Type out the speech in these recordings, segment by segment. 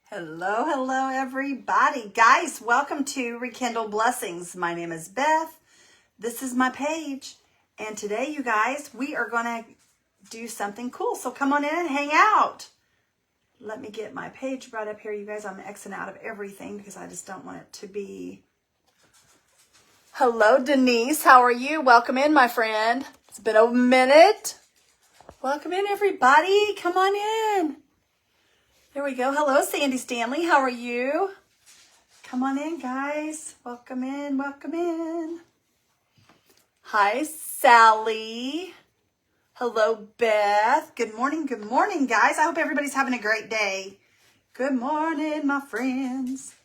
Hello, hello, everybody. Guys, welcome to Rekindle Blessings. My name is Beth. This is my page. And today, you guys, we are going to do something cool. So come on in and hang out. Let me get my page right up here, you guys. I'm Xing out of everything because I just don't want it to be... Hello, Denise. How are you? Welcome in, my friend. It's been a minute. Welcome in, everybody. Come on in. There we go. Hello, Sandy Stanley. How are you? Come on in, guys. Welcome in. Welcome in. Hi, Sally. Hello, Beth. Good morning. Good morning, guys. I hope everybody's having a great day. Good morning, my friends.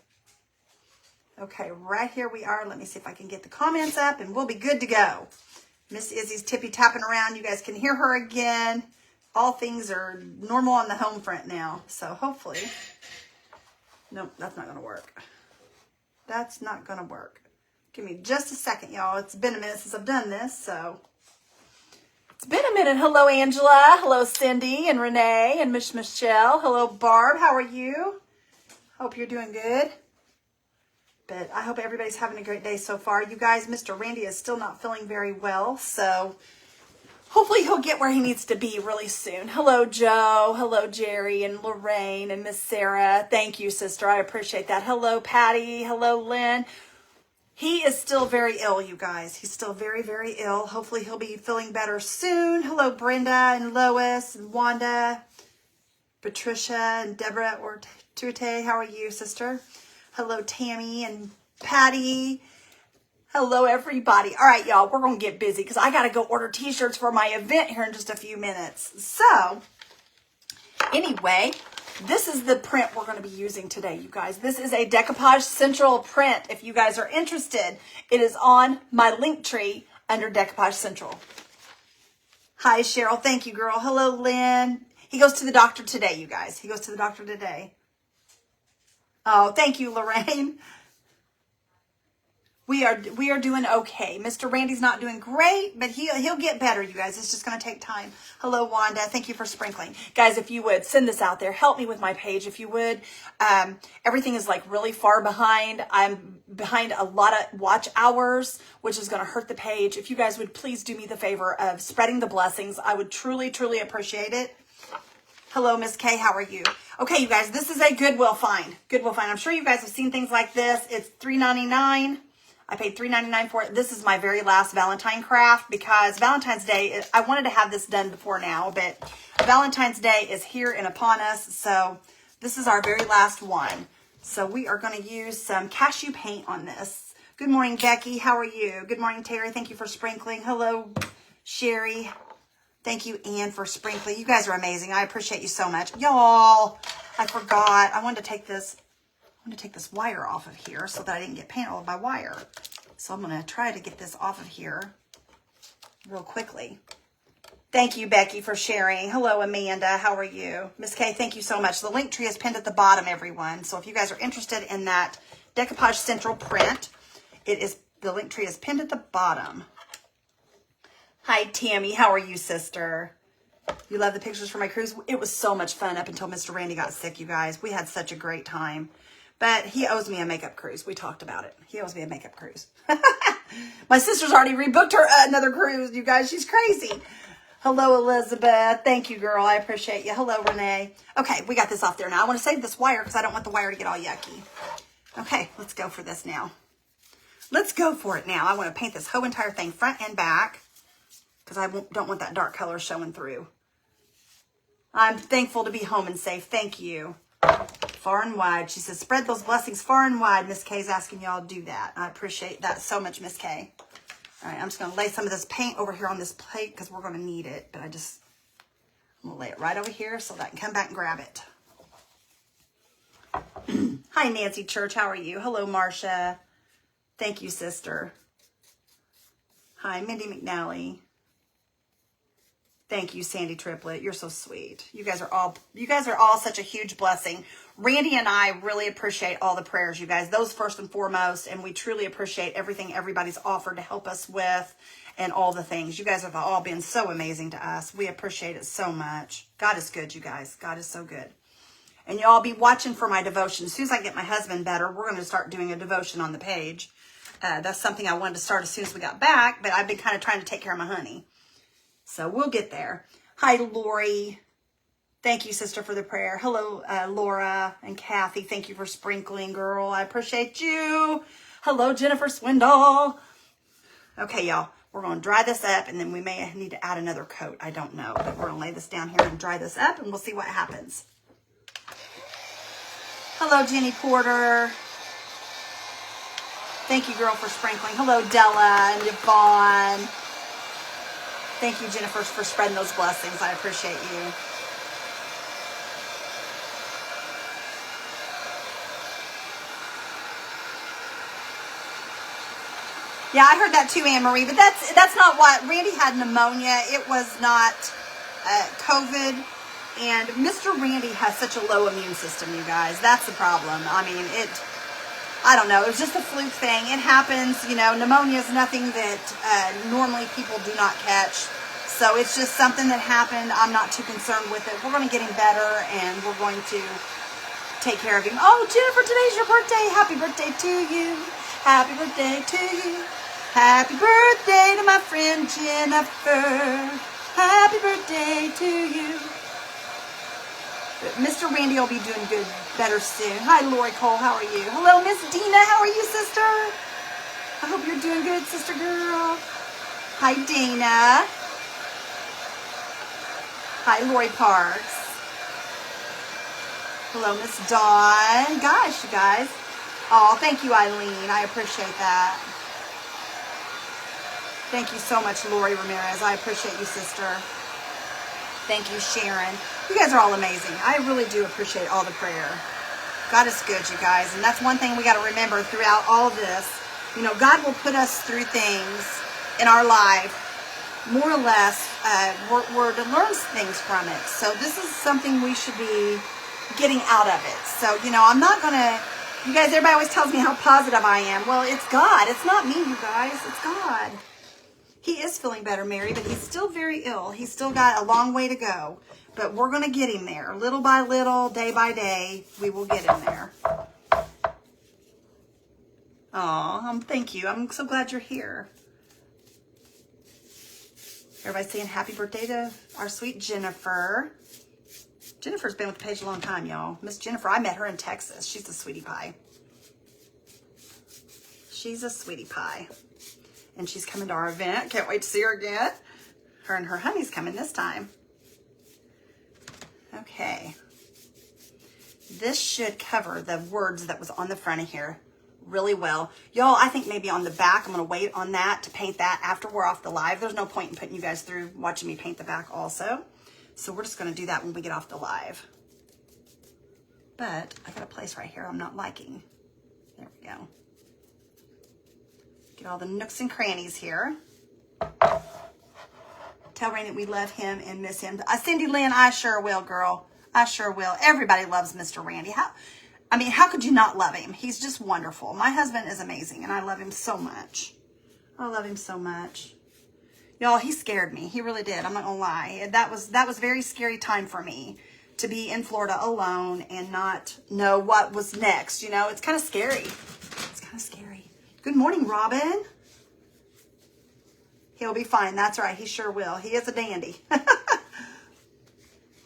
Okay, right here we are. Let me see if I can get the comments up and we'll be good to go. Miss Izzy's tippy-tapping around. You guys can hear her again. All things are normal on the home front now. So hopefully, nope, that's not going to work. That's not going to work. Give me just a second, y'all. It's been a minute since I've done this, so. It's been a minute. Hello, Angela. Hello, Cindy and Renee and Miss Michelle. Hello, Barb. How are you? Hope you're doing good. But I hope everybody's having a great day so far. You guys, Mr. Randy is still not feeling very well, so... hopefully he'll get where he needs to be really soon. Hello, Joe. Hello, Jerry and Lorraine and Miss Sarah. Thank you, sister. I appreciate that. Hello, Patty. Hello, Lynn. He is still very ill, you guys. He's still very, very ill. Hopefully he'll be feeling better soon. Hello, Brenda and Lois and Wanda, Patricia and Deborah Ortute. How are you, sister? Hello, Tammy and Patty. Hello, everybody. All right, y'all, we're going to get busy because I got to go order t-shirts for my event here in just a few minutes. So, anyway, this is the print we're going to be using today, you guys. This is a Decoupage Central print. If you guys are interested, it is on my link tree under Decoupage Central. Hi, Cheryl. Thank you, girl. Hello, Lynn. He goes to the doctor today, you guys. He goes to the doctor today. Oh, thank you, Lorraine. We are doing okay. Mr. Randy's not doing great, but he'll get better, you guys. It's just going to take time. Hello, Wanda. Thank you for sprinkling. Guys, if you would, send this out there. Help me with my page, if you would. Everything is like really far behind. I'm behind a lot of watch hours, which is going to hurt the page. If you guys would please do me the favor of spreading the blessings, I would truly, truly appreciate it. Hello, Miss Kay. How are you? Okay, you guys, this is a Goodwill find. Goodwill find. I'm sure you guys have seen things like this. It's $3.99. I paid $3.99 for it. This is my very last Valentine craft because Valentine's Day, I wanted to have this done before now, but Valentine's Day is here and upon us. So this is our very last one. So we are going to use some cashew paint on this. Good morning, Becky. How are you? Good morning, Terry. Thank you for sprinkling. Hello, Sherry. Thank you, Ann, for sprinkling. You guys are amazing. I appreciate you so much. Y'all, I forgot. I wanted to take this wire off of here so that I didn't get paint all over my wire. So I'm going to try to get this off of here real quickly. Thank you, Becky, for sharing. Hello, Amanda. How are you? Miss Kay, thank you so much. The link tree is pinned at the bottom, everyone. So if you guys are interested in that Decoupage Central print, the link tree is pinned at the bottom. Hi, Tammy. How are you, sister? You love the pictures for my cruise? It was so much fun up until Mr. Randy got sick, you guys. We had such a great time. But he owes me a makeup cruise. We talked about it. He owes me a makeup cruise. My sister's already rebooked her another cruise, you guys. She's crazy. Hello, Elizabeth. Thank you, girl. I appreciate you. Hello, Renee. Okay, we got this off there now. I want to save this wire because I don't want the wire to get all yucky. Okay, let's go for this now. Let's go for it now. I want to paint this whole entire thing front and back because I don't want that dark color showing through. I'm thankful to be home and safe. Thank you. Far and wide. She says, spread those blessings far and wide. Miss Kay's asking y'all to do that. I appreciate that so much, Miss Kay. All right, I'm just going to lay some of this paint over here on this plate because we're going to need it. But I'm going to lay it right over here so that I can come back and grab it. Hi, Nancy Church. How are you? Hello, Marcia. Thank you, sister. Hi, Mindy McNally. Thank you, Sandy Triplet. You're so sweet. You guys are all such a huge blessing. Randy and I really appreciate all the prayers, you guys. Those first and foremost, and we truly appreciate everything everybody's offered to help us with and all the things. You guys have all been so amazing to us. We appreciate it so much. God is good, you guys. God is so good. And y'all be watching for my devotion. As soon as I get my husband better, we're going to start doing a devotion on the page. That's something I wanted to start as soon as we got back, but I've been kind of trying to take care of my honey. So we'll get there. Hi, Lori. Thank you, sister, for the prayer. Hello, Laura and Kathy. Thank you for sprinkling, girl. I appreciate you. Hello, Jennifer Swindoll. Okay, y'all. We're going to dry this up, and then we may need to add another coat. I don't know, but we're going to lay this down here and dry this up, and we'll see what happens. Hello, Jenny Porter. Thank you, girl, for sprinkling. Hello, Della and Yvonne. Thank you, Jennifer, for spreading those blessings. I appreciate you. Yeah, I heard that too, Anne-Marie, but that's not what. Randy had pneumonia. It was not COVID. And Mr. Randy has such a low immune system, you guys. That's the problem. I mean, I don't know. It was just a fluke thing. It happens. You know, pneumonia is nothing that normally people do not catch. So it's just something that happened. I'm not too concerned with it. We're going to get him better, and we're going to take care of him. Oh, Jennifer, today's your birthday. Happy birthday to you. Happy birthday to you. Happy birthday to my friend Jennifer. Happy birthday to you. Mr. Randy will be doing good, better soon. Hi, Lori Cole. How are you? Hello, Miss Dina. How are you, sister? I hope you're doing good, sister girl. Hi, Dana. Hi, Lori Parks. Hello, Miss Dawn. Gosh, you guys. Oh, thank you, Eileen. I appreciate that. Thank you so much, Lori Ramirez. I appreciate you, sister. Thank you, Sharon. You guys are all amazing. I really do appreciate all the prayer. God is good, you guys. And that's one thing we got to remember throughout all of this. You know, God will put us through things in our life, more or less, we're to learn things from it. So this is something we should be getting out of it. So, you know, I'm not going to, you guys, everybody always tells me how positive I am. Well, it's God. It's not me, you guys. It's God. He is feeling better, Mary, but he's still very ill. He's still got a long way to go. But we're going to get him there. Little by little, day by day, we will get him there. Oh, thank you. I'm so glad you're here. Everybody's saying happy birthday to our sweet Jennifer. Jennifer's been with the page a long time, y'all. Miss Jennifer, I met her in Texas. She's a sweetie pie. She's a sweetie pie. And she's coming to our event. Can't wait to see her again. Her and her honey's coming this time. Okay. This should cover the words that was on the front of here really well. Y'all, I think maybe on the back, I'm going to wait on that to paint that after we're off the live. There's no point in putting you guys through watching me paint the back also. So we're just going to do that when we get off the live. But I got a place right here I'm not liking. There we go. Get all the nooks and crannies here. Tell Rain that we love him and miss him. Cindy Lynn, I sure will, girl. I sure will. Everybody loves Mr. Randy. How could you not love him? He's just wonderful. My husband is amazing, and I love him so much. I love him so much. Y'all, he scared me. He really did. I'm not gonna lie. That was a very scary time for me to be in Florida alone and not know what was next. You know, it's kind of scary. It's kind of scary. Good morning, Robin. He'll be fine. That's right. He sure will. He is a dandy.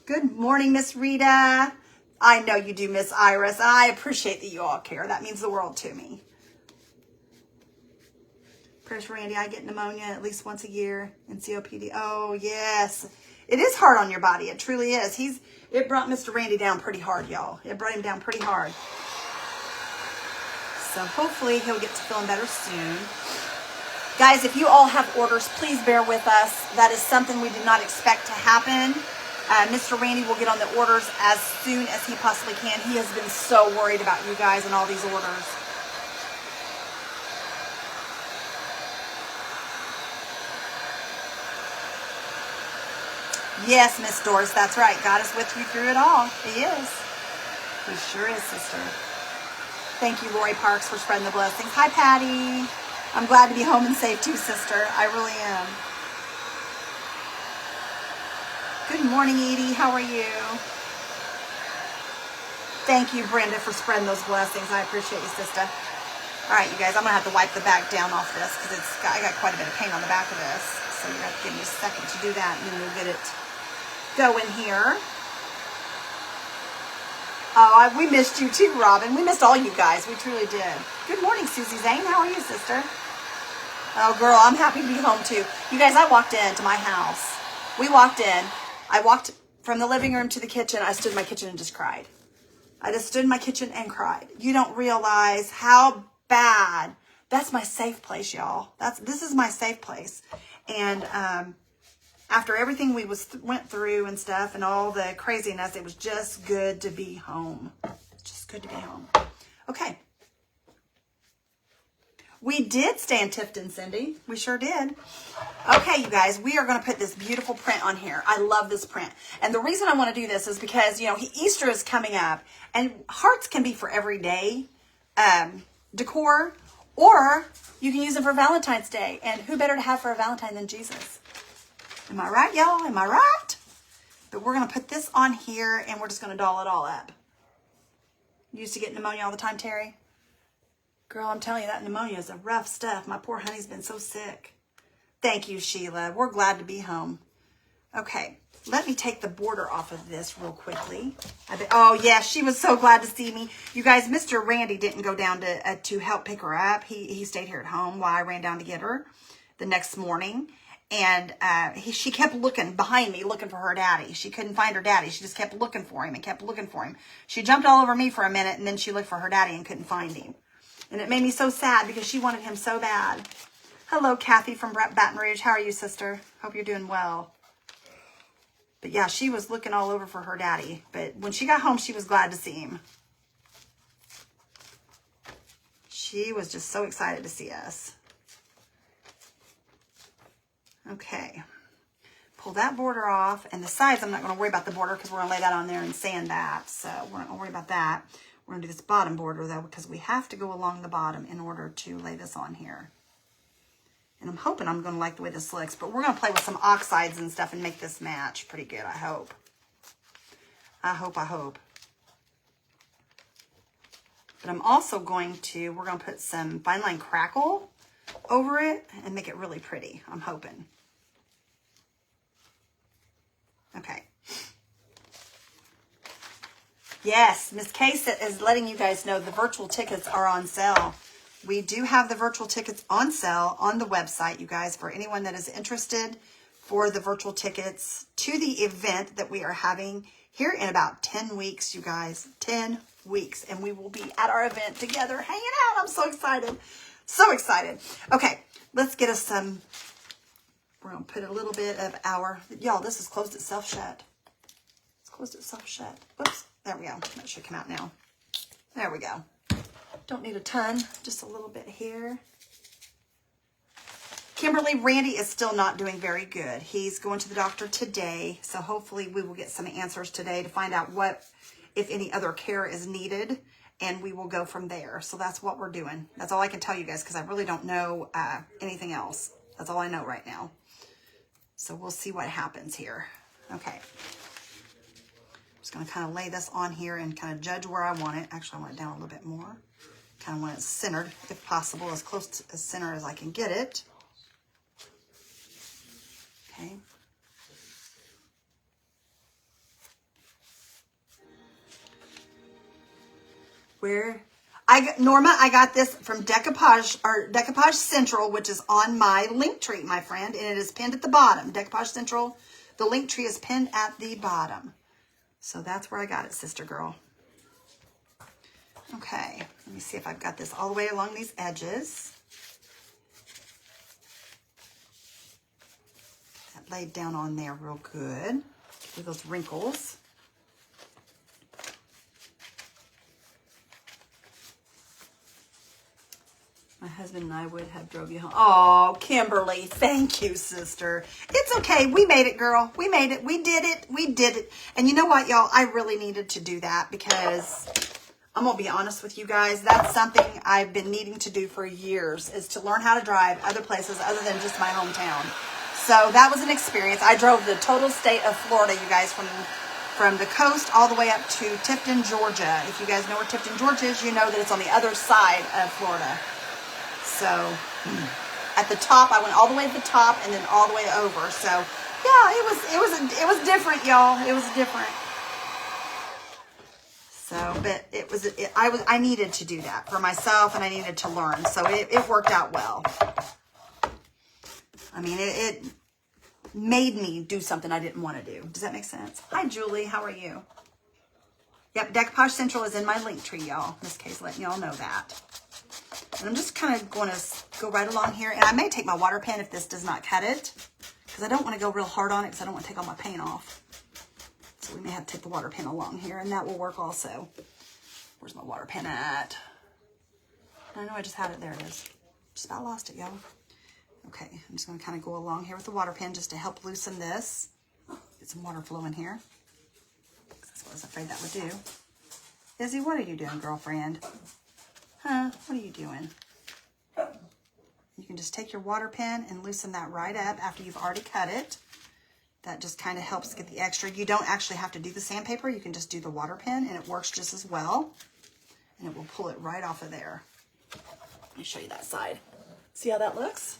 Good morning, Miss Rita. I know you do, Miss Iris. I appreciate that you all care. That means the world to me. Prayers for Randy. I get pneumonia at least once a year and COPD. Oh, yes. It is hard on your body. It truly is. It brought Mr. Randy down pretty hard, y'all. It brought him down pretty hard. So hopefully he'll get to feeling better soon. Guys, if you all have orders, please bear with us. That is something we did not expect to happen. Mr. Randy will get on the orders as soon as he possibly can. He has been so worried about you guys and all these orders. Yes, Miss Doris, that's right. God is with you through it all. He is. He sure is, sister. Thank you, Lori Parks, for spreading the blessings. Hi, Patty. I'm glad to be home and safe too, sister. I really am. Good morning, Edie. How are you? Thank you, Brenda, for spreading those blessings. I appreciate you, sister. All right, you guys, I'm going to have to wipe the back down off this because I got quite a bit of paint on the back of this. So you're going to have to give me a second to do that, and then we'll get it going here. Oh, we missed you too, Robin. We missed all you guys. We truly did. Good morning, Susie Zane. How are you, sister? Oh, girl, I'm happy to be home too. You guys, I walked into my house. We walked in. I walked from the living room to the kitchen. I stood in my kitchen and just cried. I just stood in my kitchen and cried. You don't realize how bad. That's my safe place, y'all. This is my safe place. And after everything we went through and stuff and all the craziness, it was just good to be home. Just good to be home. Okay. We did stay in Tifton, Cindy. We sure did. Okay, you guys, we are going to put this beautiful print on here. I love this print. And the reason I want to do this is because, you know, Easter is coming up, and hearts can be for everyday decor, or you can use them for Valentine's Day. And who better to have for a Valentine than Jesus? Am I right, y'all? Am I right? But we're going to put this on here, and we're just going to doll it all up. You used to get pneumonia all the time, Terry? Girl, I'm telling you, that pneumonia is a rough stuff. My poor honey's been so sick. Thank you, Sheila. We're glad to be home. Okay, let me take the border off of this real quickly. Oh, yeah, she was so glad to see me. You guys, Mr. Randy didn't go down to help pick her up. He stayed here at home while I ran down to get her the next morning. And she kept looking behind me, looking for her daddy. She couldn't find her daddy. She just kept looking for him and kept looking for him. She jumped all over me for a minute, and then she looked for her daddy and couldn't find him. And it made me so sad because she wanted him so bad. Hello, Kathy from Baton Rouge. How are you, sister? Hope you're doing well. But yeah, she was looking all over for her daddy. But when she got home, she was glad to see him. She was just so excited to see us. Okay. Pull that border off. And the sides, I'm not going to worry about the border because we're going to lay that on there and sand that. So we're not going to worry about that. We're going to do this bottom border, though, because we have to go along the bottom in order to lay this on here. And I'm hoping I'm going to like the way this looks, but we're going to play with some oxides and stuff and make this match pretty good, I hope. I hope. But I'm also we're going to put some fine line crackle over it and make it really pretty, I'm hoping. Okay. Yes, Miss Case is letting you guys know the virtual tickets are on sale. We do have the virtual tickets on sale on the website, you guys, for anyone that is interested for the virtual tickets to the event that we are having here in about 10 weeks, you guys. 10 weeks. And we will be at our event together hanging out. I'm so excited. So excited. Okay, let's get us some. We're going to put a little bit of y'all, this has closed itself shut. It's closed itself shut. Whoops. There we go. That should come out now. There we go. Don't need a ton. Just a little bit here. Kimberly, Randy is still not doing very good. He's going to the doctor today. So hopefully we will get some answers today to find out what, if any other care is needed. And we will go from there. So that's what we're doing. That's all I can tell you guys because I really don't know anything else. That's all I know right now. So we'll see what happens here. Okay. Just going to kind of lay this on here and kind of judge where I want it. Actually, I want it down a little bit more. Kind of want it centered, if possible, as close to as center as I can get it. Okay. Norma, I got this from Decoupage Central, which is on my link tree, my friend, and it is pinned at the bottom. Decoupage Central, the link tree is pinned at the bottom. So that's where I got it, sister girl. Okay, let me see if I've got this all the way along these edges. That laid down on there real good. Get those wrinkles. My husband and I would have drove you home. Oh, Kimberly, thank you, sister. It's okay. We made it, girl. We made it. We did it. We did it. And you know what, y'all? I really needed to do that because I'm going to be honest with you guys. That's something I've been needing to do for years, is to learn how to drive other places other than just my hometown. So that was an experience. I drove the total state of Florida, you guys, from from the coast all the way up to Tifton, Georgia. If you guys know where Tifton, Georgia is, you know that it's on the other side of Florida. So at the top, I went all the way to the top and then all the way over. So yeah, it was different, y'all. It was different. So, but I needed to do that for myself, and I needed to learn. So it worked out well. I mean, it made me do something I didn't want to do. Does that make sense? Hi, Julie. How are you? Yep, Decoupage Central is in my link tree, y'all. Miss Kay's letting y'all know that. And I'm just kind of going to go right along here. And I may take my water pen if this does not cut it, because I don't want to go real hard on it because I don't want to take all my paint off. So we may have to take the water pen along here, and that will work also. Where's my water pen at? I know I just had it. There it is. Just about lost it, y'all. Okay, I'm just going to kind of go along here with the water pen just to help loosen this. Get some water flow in here. That's what I was afraid that would do. Izzy, what are you doing, girlfriend? Huh? What are you doing? You can just take your water pen and loosen that right up after you've already cut it. That just kind of helps get the extra. You don't actually have to do the sandpaper. You can just do the water pen, and it works just as well. And it will pull it right off of there. Let me show you that side. See how that looks?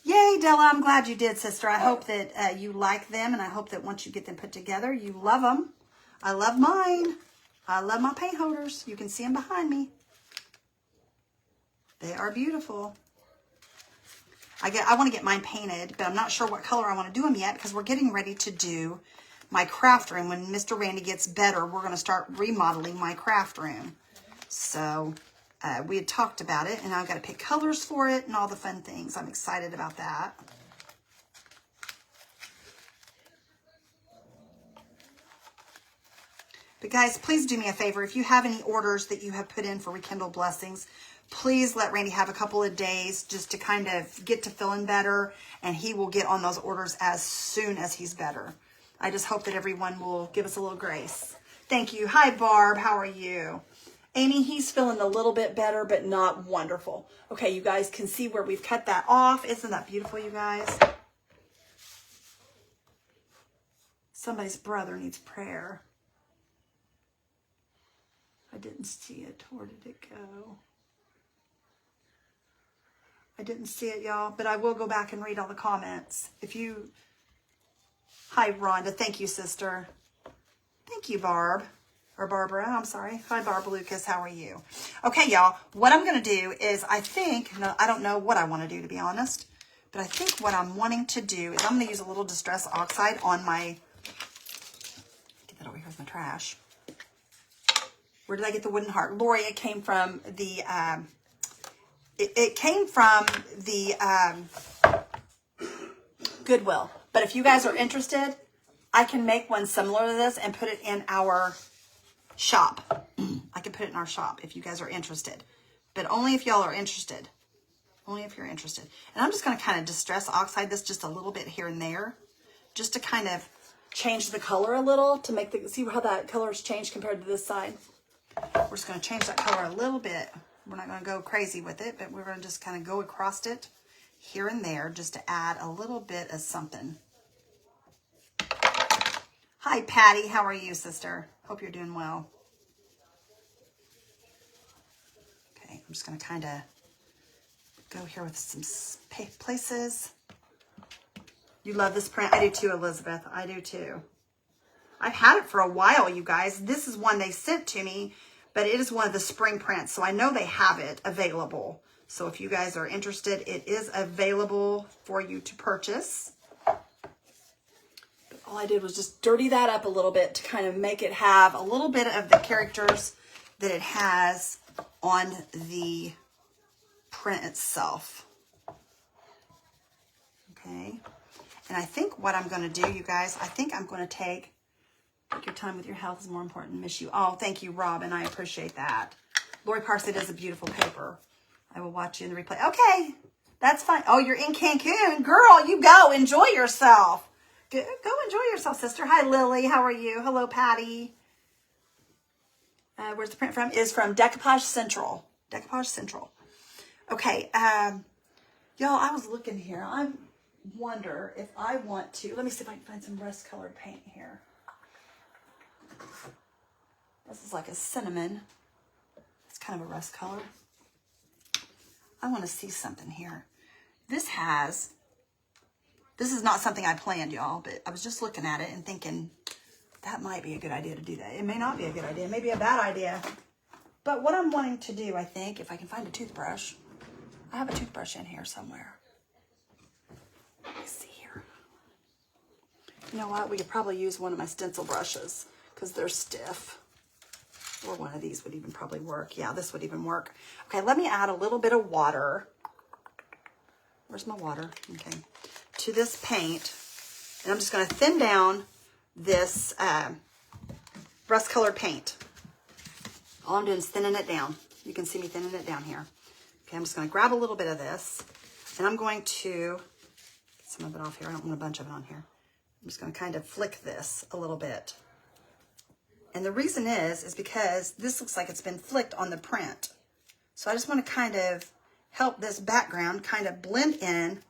Yay, Della, I'm glad you did, sister. I hope that you like them, and I hope that once you get them put together, you love them. I love mine. I love my paint holders. You can see them behind me. They are beautiful. I want to get mine painted, but I'm not sure what color I want to do them yet because we're getting ready to do my craft room. When Mr. Randy gets better, we're going to start remodeling my craft room. So we had talked about it, and I've got to pick colors for it and all the fun things. I'm excited about that. But guys, please do me a favor. If you have any orders that you have put in for Rekindle Blessings, please let Randy have a couple of days just to kind of get to feeling better, and he will get on those orders as soon as he's better. I just hope that everyone will give us a little grace. Thank you. Hi, Barb. How are you? Amy, he's feeling a little bit better, but not wonderful. Okay, you guys can see where we've cut that off. Isn't that beautiful, you guys? Somebody's brother needs prayer. I didn't see it. Where did it go? I didn't see it, y'all, but I will go back and read all the comments. Hi, Rhonda. Thank you, sister. Thank you, Barb. Or Barbara, I'm sorry. Hi, Barb Lucas. How are you? Okay, y'all. What I'm going to do is I don't know what I want to do, to be honest. But I think what I'm wanting to do is I'm going to use a little Distress Oxide on my... Get that over here with my trash. Where did I get the wooden heart? Lori, it came from the... It came from the Goodwill. But if you guys are interested, I can make one similar to this and put it in our shop. I can put it in our shop if you guys are interested. But only if y'all are interested. Only if you're interested. And I'm just going to kind of Distress Oxide this just a little bit here and there. Just to kind of change the color a little. To make see how that color has changed compared to this side. We're just going to change that color a little bit. We're not going to go crazy with it, but we're going to just kind of go across it here and there just to add a little bit of something. Hi, Patty. How are you, sister? Hope you're doing well. Okay, I'm just going to kind of go here with some places. You love this print? I do too, Elizabeth. I do too. I've had it for a while, you guys. This is one they sent to me, but it is one of the spring prints, so I know they have it available. So if you guys are interested, it is available for you to purchase. But all I did was just dirty that up a little bit to kind of make it have a little bit of the characters that it has on the print itself. Okay. And I think what I'm going to do, you guys, I think I'm going to take your time with your health is more important. Miss you. Oh, thank you, Robin. I appreciate that. Lori Parsley does a beautiful paper. I will watch you in the replay. Okay, that's fine. Oh, you're in Cancun. Girl, you go. Enjoy yourself. Go enjoy yourself, sister. Hi, Lily. How are you? Hello, Patty. Where's the print from? Is from Decoupage Central. Decoupage Central. Okay, y'all, I was looking here. wonder if I want to, let me see if I can find some rust colored paint here. This is like a cinnamon. It's kind of a rust color. I want to see something here. This is not something I planned, y'all, but I was just looking at it and thinking that might be a good idea to do that. It may not be a good idea. It may be a bad idea. But what I'm wanting to do, I think, if I can find a toothbrush, I have a toothbrush in here somewhere. Let me see here. You know what? We could probably use one of my stencil brushes because they're stiff. Or one of these would even probably work. Yeah, this would even work. Okay, let me add a little bit of water. Where's my water? Okay. To this paint. And I'm just going to thin down this rust colored paint. All I'm doing is thinning it down. You can see me thinning it down here. Okay, I'm just going to grab a little bit of this. And I'm going to get some of it off here. I don't want a bunch of it on here. I'm just going to kind of flick this a little bit. And the reason is because this looks like it's been flicked on the print. So I just want to kind of help this background kind of blend in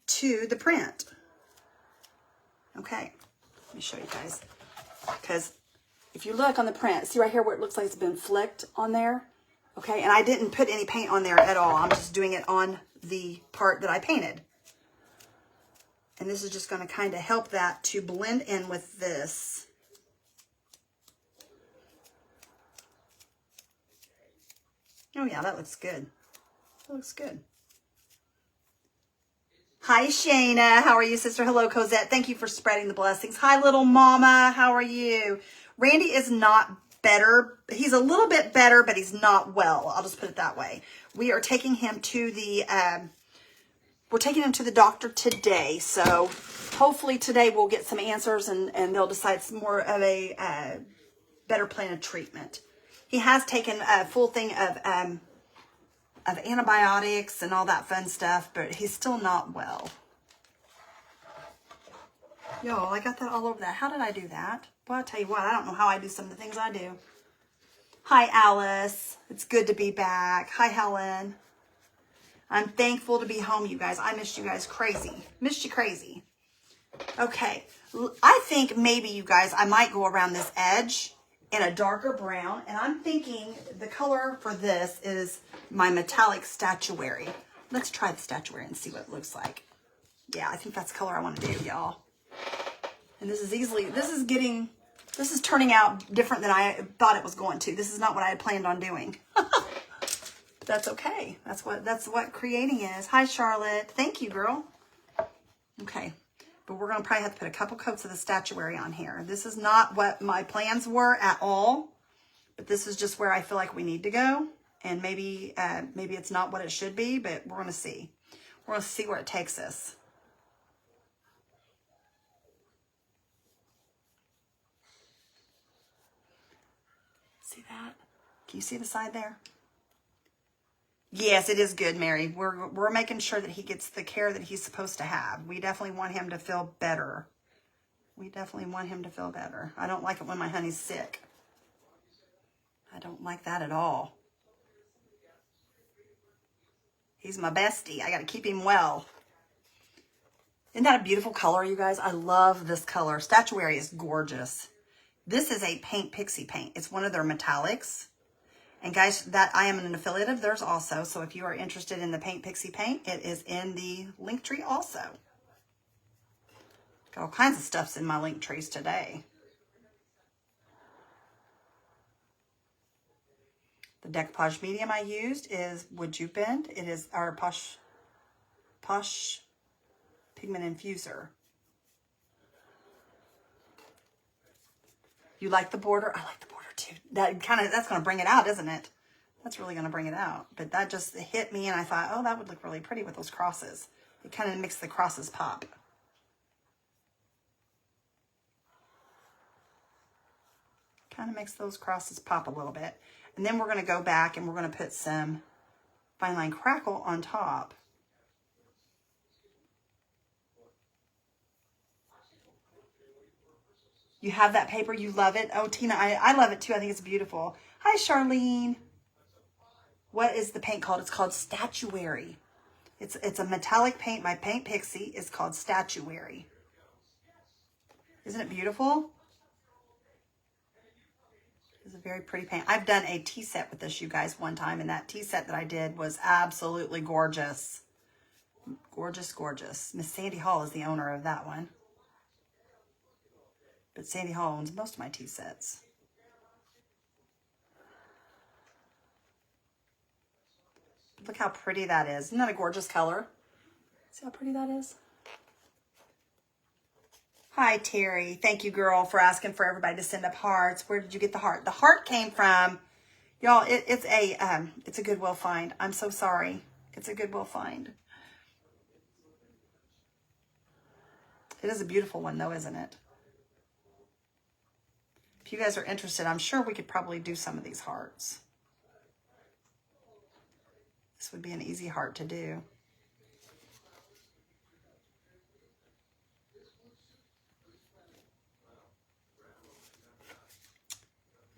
to the print. Okay, let me show you guys. Because if you look on the print, see right here where it looks like it's been flicked on there? Okay, and I didn't put any paint on there at all. I'm just doing it on the part that I painted. And this is just going to kind of help that to blend in with this. Oh yeah, that looks good. That looks good. Hi, Shayna. How are you, sister? Hello, Cosette. Thank you for spreading the blessings. Hi, little mama. How are you? Randy is not better. He's a little bit better, but he's not well. I'll just put it that way. We are taking him to the, we're taking him to the doctor today. So hopefully today we'll get some answers and they'll decide some more of a better plan of treatment. He has taken a full thing of antibiotics and all that fun stuff, but he's still not well. Y'all, I got that all over that. How did I do that? Well, I'll tell you what, I don't know how I do some of the things I do. Hi, Alice. It's good to be back. Hi, Helen. I'm thankful to be home, you guys. I missed you guys crazy. Missed you crazy. Okay. I think maybe, you guys, I might go around this edge in a darker brown, and I'm thinking the color for this is my metallic statuary. Let's try the statuary and see what it looks like. Yeah, I think that's the color I want to do, y'all. And this is turning out different than I thought it was going to. This is not what I had planned on doing. But that's okay. That's what creating is. Hi, Charlotte. Thank you, girl. Okay. But we're going to probably have to put a couple coats of the statuary on here. This is not what my plans were at all, but this is just where I feel like we need to go. And maybe it's not what it should be, but we're going to see. We're going to see where it takes us. See that? Can you see the side there? Yes, it is good, Mary. We're making sure that he gets the care that he's supposed to have. We definitely want him to feel better. We definitely want him to feel better. I don't like it when my honey's sick. I don't like that at all. He's my bestie. I got to keep him well. Isn't that a beautiful color, you guys? I love this color. Statuary is gorgeous. This is a Paint Pixie paint. It's one of their metallics. And guys, that I am an affiliate of theirs also. So if you are interested in the Paint Pixie paint, it is in the link tree also. Got all kinds of stuffs in my link trees today. The decoupage medium I used is Would You Bend. It is our Posh Pigment Infuser. You like the border? I like the border too. That's going to bring it out, isn't it? That's really going to bring it out. But that just hit me and I thought, oh, that would look really pretty with those crosses. It kind of makes the crosses pop. Kind of makes those crosses pop a little bit. And then we're going to go back and we're going to put some Fine Line Crackle on top. You have that paper, you love it. Oh, Tina, I love it too. I think it's beautiful. Hi, Charlene. What is the paint called? It's called Statuary. It's a metallic paint by Paint Pixie. It's called Statuary. Isn't it beautiful? It's a very pretty paint. I've done a tea set with this, you guys, one time, and that tea set that I did was absolutely gorgeous. Gorgeous, gorgeous. Miss Sandy Hall is the owner of that one. But Sandy Hall owns most of my tea sets. Look how pretty that is. Isn't that a gorgeous color? See how pretty that is? Hi, Terry. Thank you, girl, for asking for everybody to send up hearts. Where did you get the heart? The heart came from, y'all, it's a Goodwill find. I'm so sorry. It's a Goodwill find. It is a beautiful one, though, isn't it? If you guys are interested, I'm sure we could probably do some of these hearts. This would be an easy heart to do.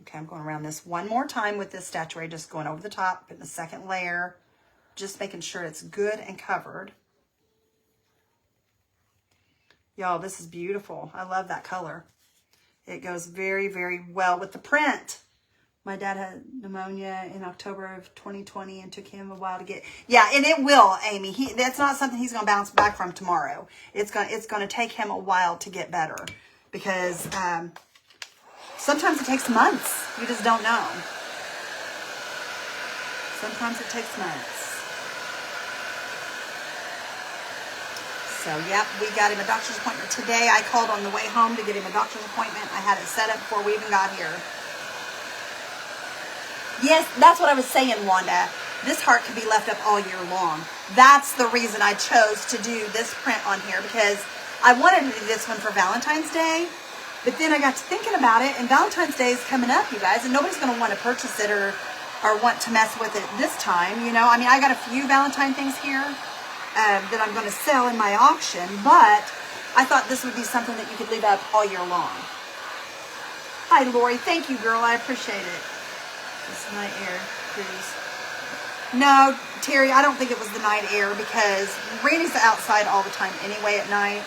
Okay, I'm going around this one more time with this statuary, just going over the top, putting the second layer, just making sure it's good and covered. Y'all, this is beautiful. I love that color. It goes very, very well with the print. My dad had pneumonia in October of 2020 and took him a while to get. Yeah, and it will, Amy. That's not something he's going to bounce back from tomorrow. It's going to take him a while to get better because sometimes it takes months. You just don't know. Sometimes it takes months. So, yep, we got him a doctor's appointment today. I called on the way home to get him a doctor's appointment. I had it set up before we even got here. Yes, that's what I was saying, Wanda. This heart can be left up all year long. That's the reason I chose to do this print on here, because I wanted to do this one for Valentine's Day, but then I got to thinking about it, and Valentine's Day is coming up, you guys, and nobody's going to want to purchase it or want to mess with it this time, you know. I mean, I got a few Valentine things here that I'm going to sell in my auction, but I thought this would be something that you could leave up all year long. Hi, Lori. Thank you, girl. I appreciate it. This night air cruise. No, Terry, I don't think it was the night air because Randy's outside all the time anyway at night,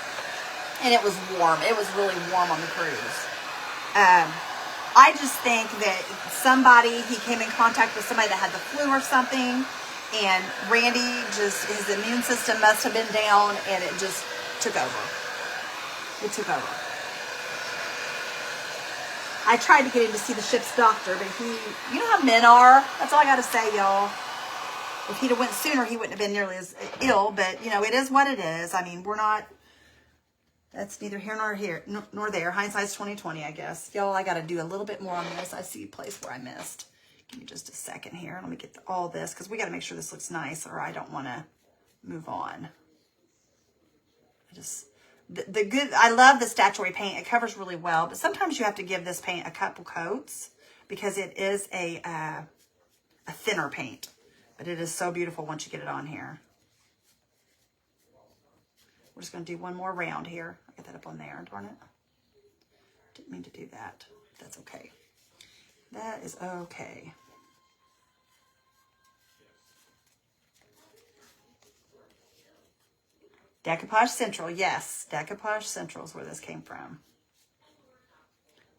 and it was warm. It was really warm on the cruise. I just think that he came in contact with somebody that had the flu or something, and Randy his immune system must have been down, and it just took over. It took over. I tried to get him to see the ship's doctor, but you know how men are. That's all I got to say, y'all. If he'd have went sooner, he wouldn't have been nearly as ill, but, you know, it is what it is. I mean, that's neither here nor there. Hindsight's 2020, I guess. Y'all, I got to do a little bit more on this. I see a place where I missed. Give me just a second here. Let me get all this, because we got to make sure this looks nice, or I don't want to move on. I love the statuary paint. It covers really well, but sometimes you have to give this paint a couple coats because it is a thinner paint, but it is so beautiful once you get it on here. We're just going to do one more round here. I'll get that up on there, darn it. Didn't mean to do that. That's okay. That is okay. Decoupage Central, yes. Decoupage Central is where this came from.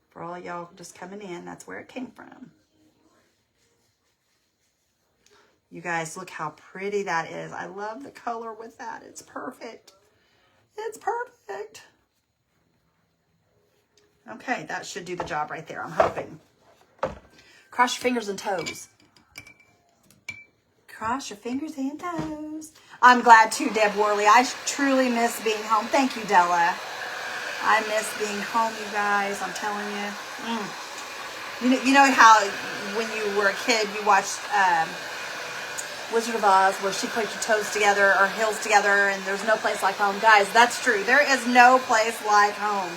For all y'all just coming in, that's where it came from. You guys, look how pretty that is. I love the color with that. It's perfect. It's perfect. Okay, that should do the job right there, I'm hoping. Cross your fingers and toes. Cross your fingers and toes. I'm glad too, Deb Worley. I truly miss being home. Thank you, Della. I miss being home, you guys. I'm telling you. You know how when you were a kid, you watched Wizard of Oz, where she put your toes together or heels together, and there's no place like home. Guys, that's true. There is no place like home.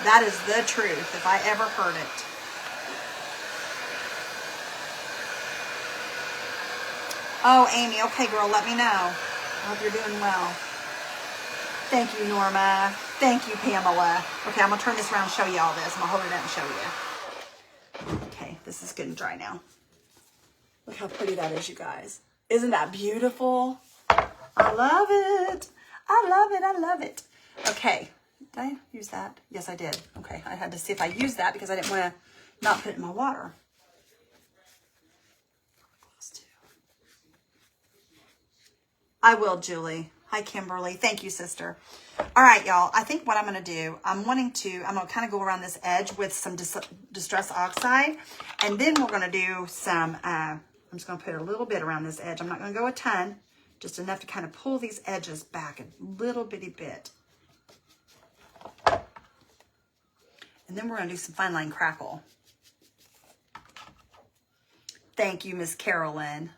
That is the truth, if I ever heard it. Oh, Amy, okay, girl, let me know. I hope you're doing well. Thank you, Norma. Thank you, Pamela. Okay, I'm going to turn this around and show you all this. I'm going to hold it out and show you. Okay, this is good and dry now. Look how pretty that is, you guys. Isn't that beautiful? I love it. I love it. I love it. Okay. Did I use that? Yes, I did. Okay. I had to see if I used that because I didn't want to not put it in my water. I will, Julie. Hi, Kimberly. Thank you, sister. All right, y'all. I think what I'm going to do, I'm going to kind of go around this edge with some Distress Oxide. And then we're going to do some, I'm just going to put a little bit around this edge. I'm not going to go a ton, just enough to kind of pull these edges back a little bitty bit. And then we're going to do some Fine Line Crackle. Thank you, Miss Carolyn.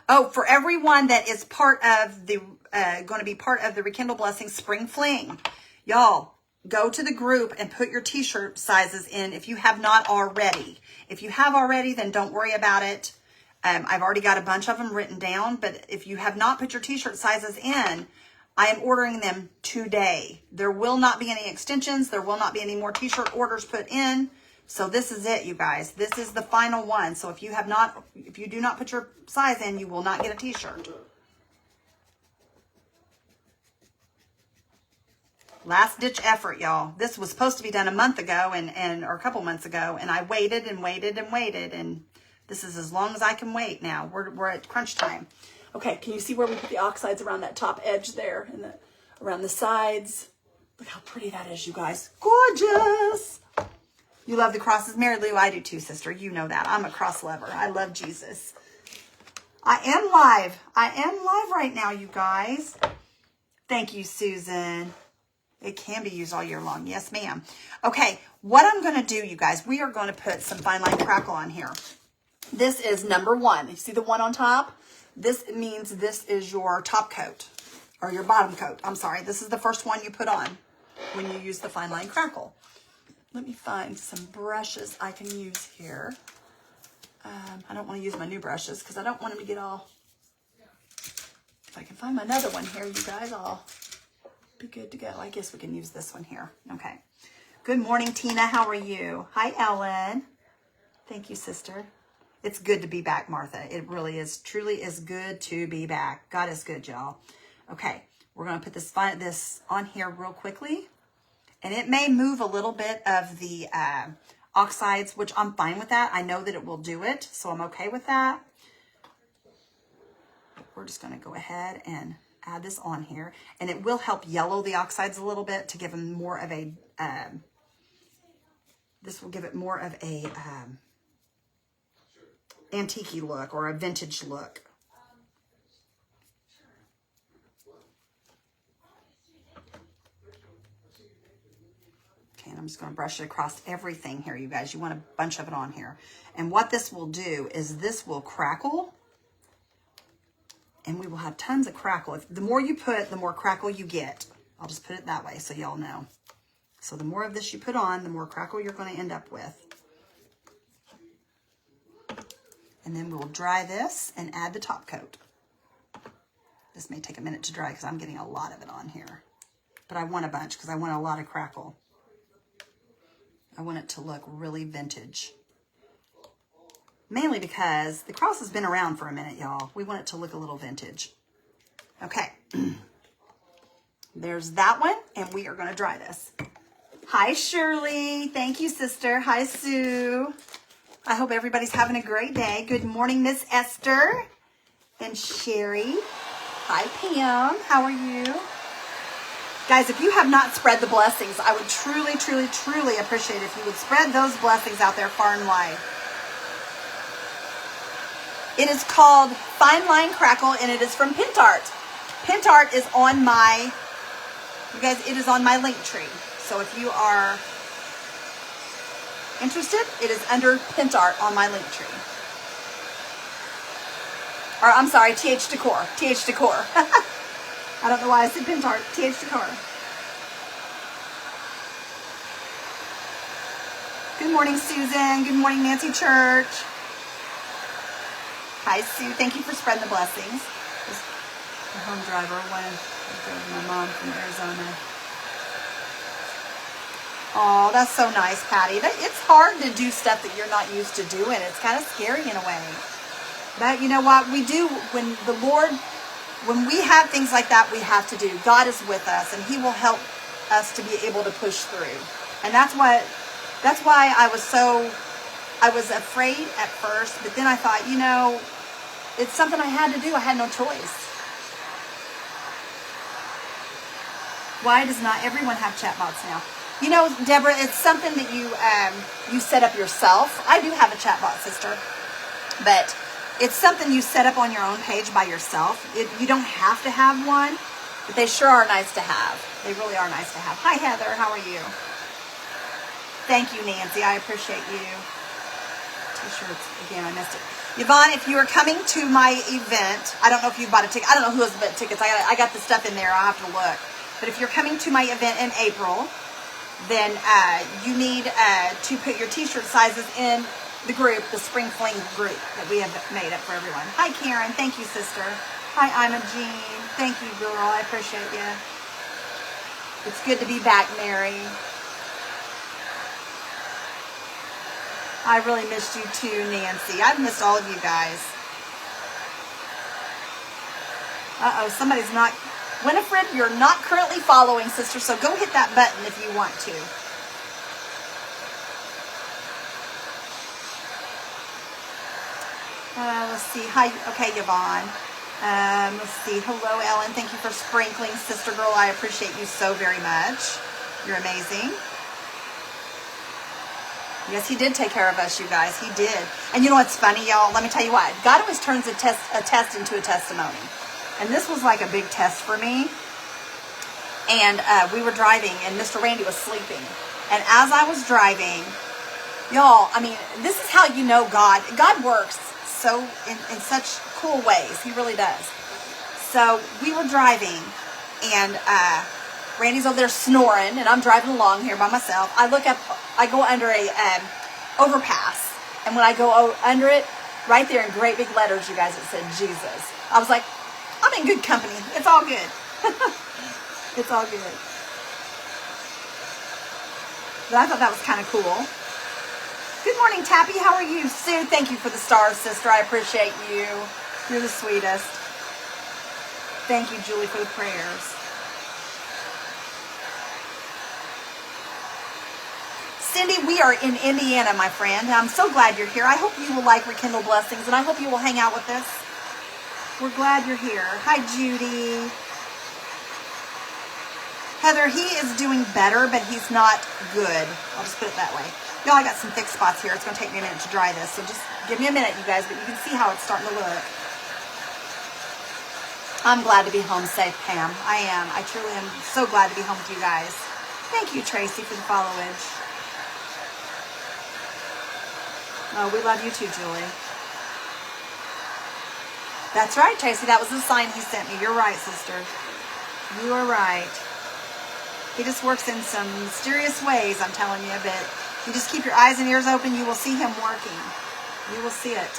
Oh, for everyone that is part of the, going to be part of the Rekindle Blessings Spring Fling, y'all, go to the group and put your t-shirt sizes in if you have not already. If you have already, then don't worry about it. I've already got a bunch of them written down, but if you have not put your t-shirt sizes in, I am ordering them today. There will not be any extensions. There will not be any more t-shirt orders put in. So this is it, you guys. This is the final one. So if you do not put your size in, you will not get a t-shirt. Last ditch effort, y'all. This was supposed to be done a month ago or a couple months ago, and I waited and waited and waited, and this is as long as I can wait now. We're at crunch time. Okay, can you see where we put the oxides around that top edge there and around the sides? Look how pretty that is, you guys. Gorgeous. You love the crosses. Mary Lou, I do too, sister. You know that. I'm a cross lover. I love Jesus. I am live. I am live right now, you guys. Thank you, Susan. It can be used all year long. Yes, ma'am. Okay, what I'm going to do, you guys, we are going to put some Fine Line Crackle on here. This is number 1. You see the one on top? This means this is your top coat or your bottom coat. I'm sorry. This is the first one you put on when you use the Fine Line Crackle. Let me find some brushes I can use here. I don't want to use my new brushes because I don't want them to get all... If I can find another one here, you guys, I'll be good to go. I guess we can use this one here. Okay. Good morning, Tina. How are you? Hi, Ellen. Thank you, sister. It's good to be back, Martha. It really is. Truly is good to be back. God is good, y'all. Okay. We're going to put this on here real quickly. And it may move a little bit of the oxides, which I'm fine with that. I know that it will do it, so I'm okay with that. We're just going to go ahead and add this on here. And it will help yellow the oxides a little bit to give them more of a, this will give it more of a antique-y look or a vintage look. And I'm just going to brush it across everything here, you guys. You want a bunch of it on here. And what this will do is this will crackle. And we will have tons of crackle. The more you put, the more crackle you get. I'll just put it that way so y'all know. So the more of this you put on, the more crackle you're going to end up with. And then we'll dry this and add the top coat. This may take a minute to dry because I'm getting a lot of it on here. But I want a bunch because I want a lot of crackle. I want it to look really vintage. Mainly because the cross has been around for a minute, y'all. We want it to look a little vintage. Okay. There's that one, and we are going to dry this. Hi, Shirley. Thank you, sister. Hi, Sue. I hope everybody's having a great day. Good morning, Miss Esther and Sherry. Hi, Pam. How are you? Guys, if you have not spread the blessings, I would truly, truly, truly appreciate if you would spread those blessings out there far and wide. It is called Fine Line Crackle, and it is from Pintart. Pintart is on my, you guys, it is on my link tree. So if you are interested, it is under Pintart on my link tree. Or I'm sorry, TH Decor. TH Decor. I don't know why I said Pintart. TH Decor. Good morning, Susan. Good morning, Nancy Church. Hi, Sue. Thank you for spreading the blessings. Just a home driver when I drove my mom from Arizona. Oh, that's so nice, Patty. It's hard to do stuff that you're not used to doing. It's kind of scary in a way. But you know what? We do, when the Lord when we have things like that, we have to do. God is with us, and he will help us to be able to push through. And that's why I was afraid at first, but then I thought, it's something I had to do. I had no choice. Why does not everyone have chatbots now? Deborah, it's something that you set up yourself. I do have a chatbot, sister, but it's something you set up on your own page by yourself. You don't have to have one, but they sure are nice to have. They really are nice to have. Hi, Heather. How are you? Thank you, Nancy. I appreciate you. T-shirts. Again, I missed it. Yvonne, if you are coming to my event, I don't know if you bought a ticket. I don't know who has bought tickets. I got the stuff in there. I'll have to look. But if you're coming to my event in April, then you need to put your t-shirt sizes in the group, the Spring Fling group that we have made up for everyone. Hi, Karen. Thank you, sister. Hi, I'm a Jean. Thank you, girl. I appreciate you. It's good to be back, Mary. I really missed you too, Nancy. I've missed all of you guys. Uh-oh, somebody's not... Winifred, you're not currently following, sister, so go hit that button if you want to. Let's see. Hi. Okay, Yvonne. Let's see. Hello, Ellen. Thank you for sprinkling, sister girl. I appreciate you so very much. You're amazing. Yes, he did take care of us, you guys. He did. And you know what's funny, y'all? Let me tell you what. God always turns a test into a testimony. And this was like a big test for me. And we were driving, and Mr. Randy was sleeping. And as I was driving, y'all, I mean, this is how you know God. God works so in such cool ways. He really does. So we were driving, and Randy's over there snoring, and I'm driving along here by myself. I look up, I go under a overpass. And when I go under it, right there in great big letters, you guys, it said Jesus. I was like, I'm in good company. It's all good. It's all good. But I thought that was kind of cool. Good morning, Tappy. How are you? Sue, thank you for the stars, sister. I appreciate you. You're the sweetest. Thank you, Julie, for the prayers. Cindy, we are in Indiana, my friend. I'm so glad you're here. I hope you will like Rekindle Blessings, and I hope you will hang out with us. We're glad you're here. Hi, Judy. Heather, he is doing better, but he's not good. I'll just put it that way. Y'all, I got some thick spots here. It's going to take me a minute to dry this, so just give me a minute, you guys, but you can see how it's starting to look. I'm glad to be home safe, Pam. I am. I truly am so glad to be home with you guys. Thank you, Tracy, for the followage. Oh, we love you too, Julie. That's right, Tracy. That was the sign he sent me. You're right, sister. You are right. He just works in some mysterious ways, I'm telling you. But you just keep your eyes and ears open, you will see him working. You will see it.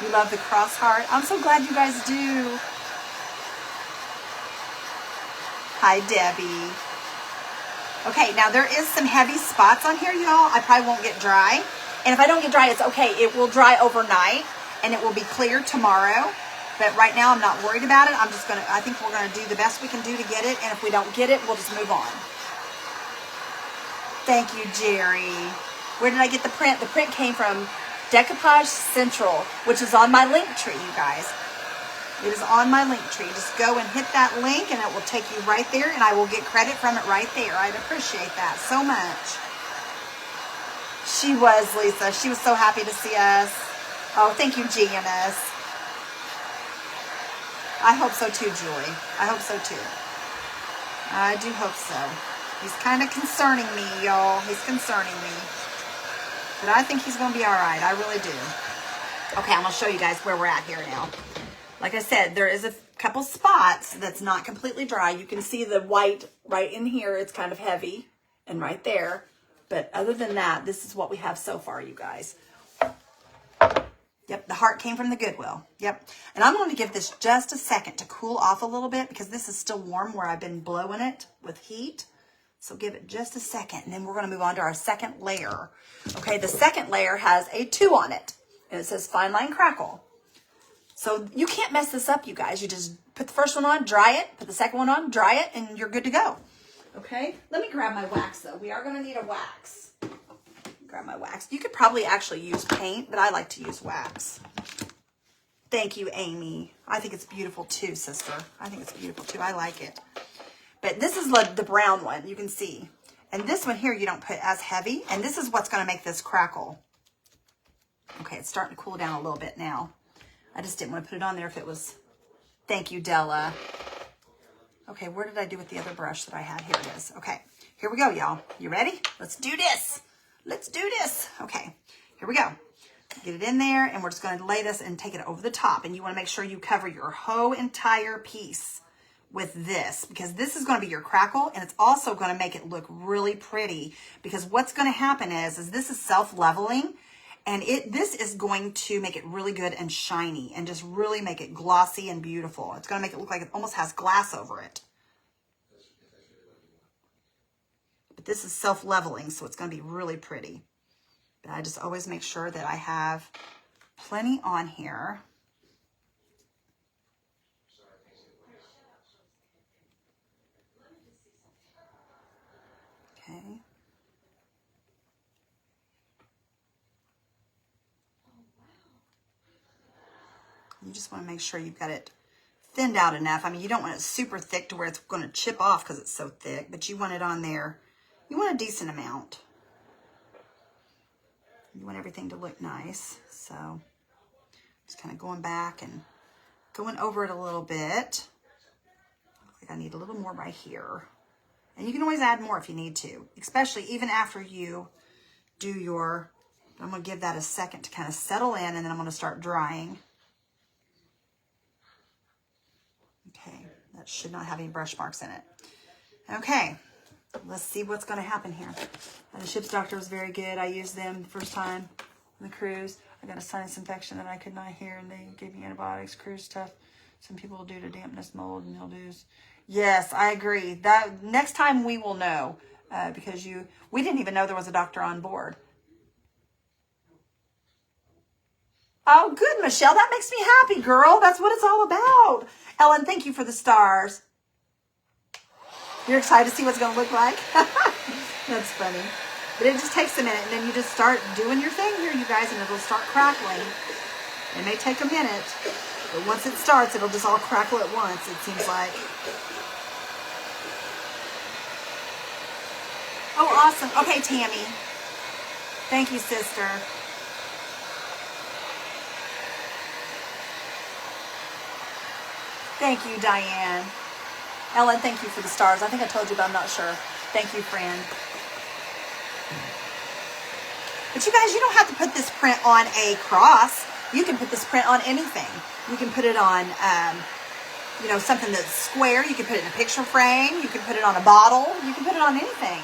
You love the cross heart. I'm so glad you guys do. Hi, Debbie. Okay, now there is some heavy spots on here, y'all. I probably won't get dry. And if I don't get dry, it's okay. It will dry overnight, and it will be clear tomorrow. But right now, I'm not worried about it. I think we're going to do the best we can do to get it. And if we don't get it, we'll just move on. Thank you, Jerry. Where did I get the print? The print came from Decoupage Central, which is on my link tree, you guys. It is on my link tree. Just go and hit that link, and it will take you right there, and I will get credit from it right there. I'd appreciate that so much. She was, Lisa. She was so happy to see us. Oh, thank you, GMS. I hope so too, Julie. I hope so too. I do hope so. He's kind of concerning me, y'all. He's concerning me. But I think he's going to be all right. I really do. Okay, I'm going to show you guys where we're at here now. Like I said, there is a couple spots that's not completely dry. You can see the white right in here. It's kind of heavy. And right there. But other than that, this is what we have so far, you guys. Yep, the heart came from the Goodwill. Yep. And I'm going to give this just a second to cool off a little bit because this is still warm where I've been blowing it with heat. So give it just a second, and then we're going to move on to our second layer. Okay, the second layer has a 2 on it. And it says Fine Line Crackle. So you can't mess this up, you guys. You just put the first one on, dry it, put the second one on, dry it, and you're good to go. Okay? Let me grab my wax, though. We are going to need a wax. Grab my wax. You could probably actually use paint, but I like to use wax. Thank you, Amy. I think it's beautiful, too, sister. I think it's beautiful, too. I like it. But this is like the brown one, you can see. And this one here, you don't put as heavy. And this is what's going to make this crackle. Okay, it's starting to cool down a little bit now. I just didn't want to put it on there if it was... Thank you, Della. Okay, where did I do with the other brush that I had? Here it is. Okay, here we go, y'all. You ready? Let's do this. Let's do this. Okay, here we go. Get it in there, and we're just going to lay this and take it over the top. And you want to make sure you cover your whole entire piece with this, because this is going to be your crackle, and it's also going to make it look really pretty, because what's going to happen is this is self-leveling. And this is going to make it really good and shiny and just really make it glossy and beautiful. It's going to make it look like it almost has glass over it. But this is self-leveling, so it's going to be really pretty. But I just always make sure that I have plenty on here. Okay. You just want to make sure you've got it thinned out enough. I mean, you don't want it super thick to where it's going to chip off because it's so thick, but you want it on there. You want a decent amount. You want everything to look nice. So just kind of going back and going over it a little bit. Looks like I need a little more right here. And you can always add more if you need to, especially even after you do your, I'm going to give that a second to kind of settle in, and then I'm going to start drying. Okay, that should not have any brush marks in it. Okay, let's see what's going to happen here. The ship's doctor was very good. I used them the first time on the cruise. I got a sinus infection that I could not hear, and they gave me antibiotics. Cruise stuff. Some people will do to dampness, mold, and mildews. Yes, I agree. That next time we will know, because we didn't even know there was a doctor on board. Oh, good, Michelle. That makes me happy, girl. That's what it's all about. Ellen, thank you for the stars. You're excited to see what's going to look like? That's funny. But it just takes a minute, and then you just start doing your thing here, you guys, and it'll start crackling. It may take a minute, but once it starts, it'll just all crackle at once, it seems like. Oh, awesome. Okay, Tammy. Thank you, sister. Thank you, Diane. Ellen, thank you for the stars. I think I told you, but I'm not sure. Thank you, friend. But you guys, you don't have to put this print on a cross. You can put this print on anything. You can put it on, something that's square. You can put it in a picture frame. You can put it on a bottle. You can put it on anything.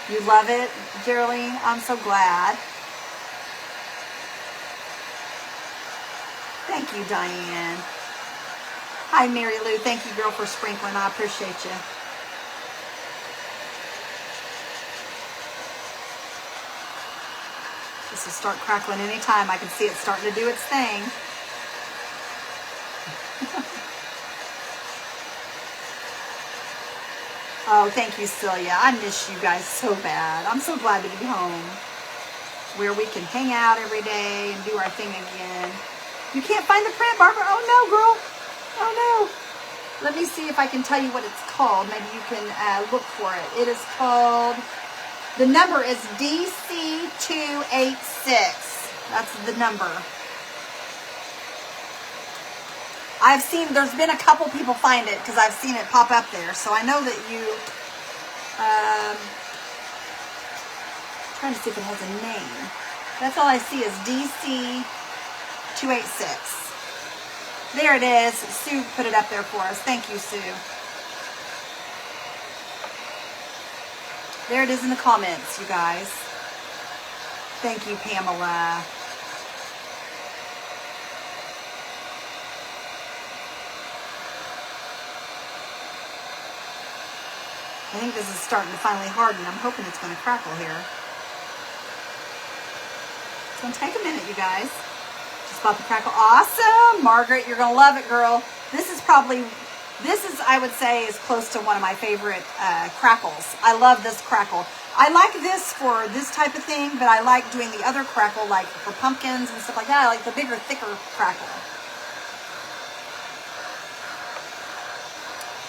You love it, Geraldine? I'm so glad. Thank you, Diane. Hi, Mary Lou. Thank you, girl, for sprinkling. I appreciate you. This will start crackling anytime. I can see it starting to do its thing. Oh, thank you, Celia. I miss you guys so bad. I'm so glad to be home, where we can hang out every day and do our thing again. You can't find the print, Barbara? Oh, no, girl. Oh, no. Let me see if I can tell you what it's called. Maybe you can look for it. It is called, the number is DC286. That's the number. I've seen, there's been a couple people find it because I've seen it pop up there. So I know that you, trying to see if it has a name. That's all I see is DC286. There it is. Sue put it up there for us. Thank you, Sue. There it is in the comments, you guys. Thank you, Pamela. I think this is starting to finally harden. I'm hoping it's going to crackle here. It's going to take a minute, you guys. Just about to crackle. Awesome. Margaret, you're going to love it, girl. This is, I would say, is close to one of my favorite crackles. I love this crackle. I like this for this type of thing, but I like doing the other crackle, like for pumpkins and stuff like that. I like the bigger, thicker crackle.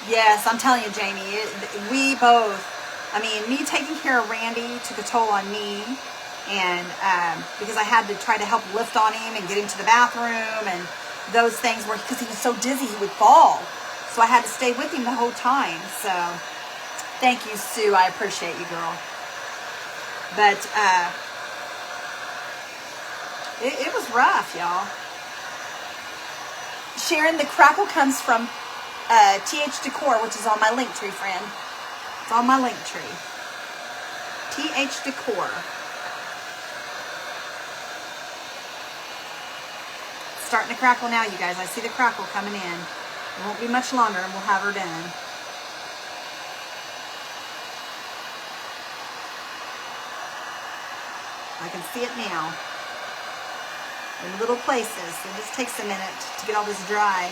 Yes, I'm telling you, Jamie, we both, I mean, me taking care of Randy took a toll on me, and because I had to try to help lift on him and get him to the bathroom and those things where, because he was so dizzy, he would fall. So I had to stay with him the whole time. So thank you, Sue. I appreciate you, girl. But it was rough, y'all. Sharon, the crackle comes from TH Decor, which is on my link tree, friend. It's on my link tree. TH Decor. It's starting to crackle now, you guys. I see the crackle coming in. It won't be much longer and we'll have her done. I can see it now. In little places. It just takes a minute to get all this dry.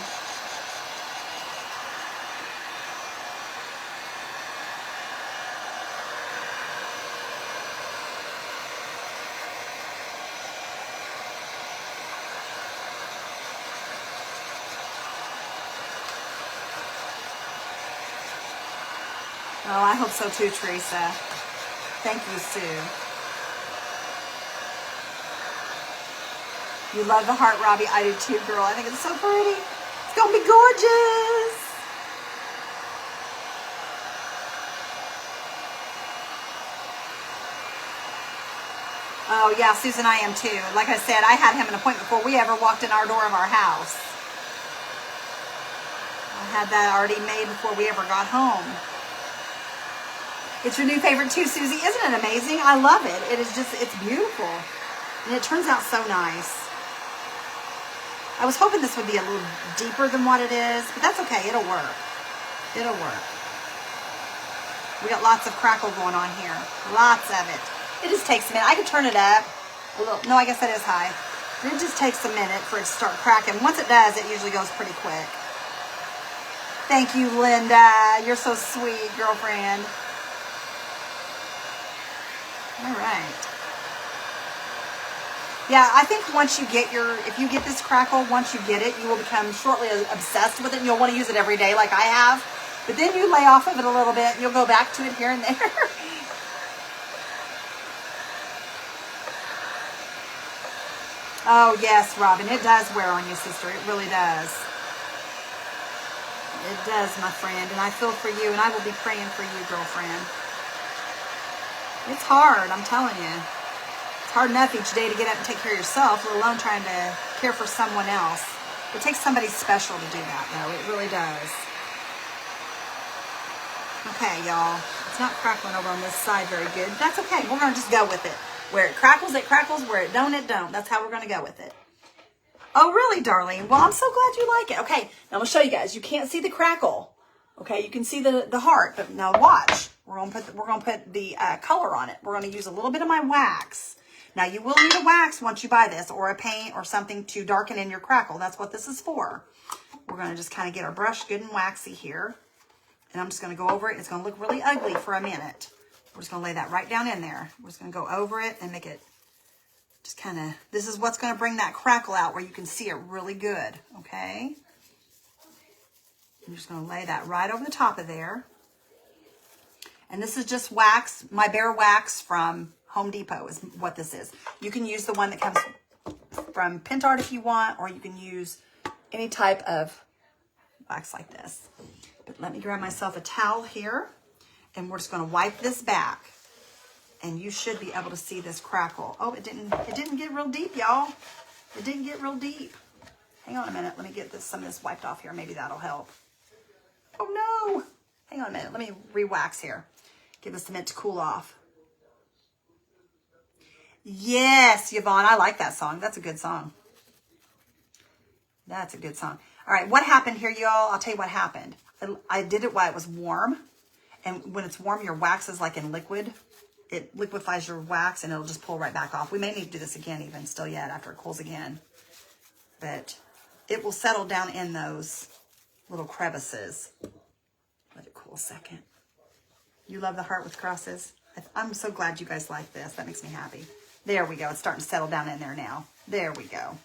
Oh, I hope so too, Teresa. Thank you, Sue. You love the heart, Robbie. I do too, girl. I think it's so pretty. It's going to be gorgeous. Oh, yeah, Susan, I am too. Like I said, I had him an appointment before we ever walked in our door of our house. I had that already made before we ever got home. It's your new favorite too, Susie. Isn't it amazing? I love it. It is just, it's beautiful. And it turns out so nice. I was hoping this would be a little deeper than what it is, but that's okay. It'll work. It'll work. We got lots of crackle going on here. Lots of it. It just takes a minute. I could turn it up a little. No, I guess that is high. It just takes a minute for it to start cracking. Once it does, it usually goes pretty quick. Thank you, Linda. You're so sweet, girlfriend. All right. Yeah, I think once you get if you get this crackle, once you get it, you will become shortly obsessed with it, and you'll want to use it every day like I have. But then you lay off of it a little bit, and you'll go back to it here and there. Oh, yes, Robin, it does wear on you, sister. It really does. It does, my friend, and I feel for you, and I will be praying for you, girlfriend. It's hard, I'm telling you. It's hard enough each day to get up and take care of yourself, let alone trying to care for someone else. It takes somebody special to do that, though. It really does. Okay, y'all. It's not crackling over on this side very good. That's okay. We're going to just go with it. Where it crackles, where it don't, it don't. That's how we're going to go with it. Oh, really, darling? Well, I'm so glad you like it. Okay, now I'm going to show you guys. You can't see the crackle. Okay, you can see the heart, but now watch. We're gonna put the color on it. We're gonna use a little bit of my wax. Now you will need a wax once you buy this, or a paint or something to darken in your crackle. That's what this is for. We're gonna just kind of get our brush good and waxy here, and I'm just gonna go over it. It's gonna look really ugly for a minute. We're just gonna lay that right down in there. We're just gonna go over it and make it just kind of. This is what's gonna bring that crackle out where you can see it really good. Okay. I'm just going to lay that right over the top of there. And this is just wax, my bare wax from Home Depot is what this is. You can use the one that comes from Pintard if you want, or you can use any type of wax like this. But let me grab myself a towel here, and we're just going to wipe this back. And you should be able to see this crackle. Oh, it didn't get real deep, y'all. It didn't get real deep. Hang on a minute. Let me get some of this wiped off here. Maybe that'll help. Oh no! Hang on a minute. Let me re-wax here. Give us a minute to cool off. Yes, Yvonne. I like that song. That's a good song. That's a good song. All right. What happened here, y'all? I'll tell you what happened. I did it while it was warm. And when it's warm, your wax is like in liquid. It liquefies your wax and it'll just pull right back off. We may need to do this again even still yet after it cools again. But it will settle down in those little crevices. Let it cool a second. You love the heart with crosses? I'm so glad you guys like this. That makes me happy. There we go. It's starting to settle down in there now. There we go.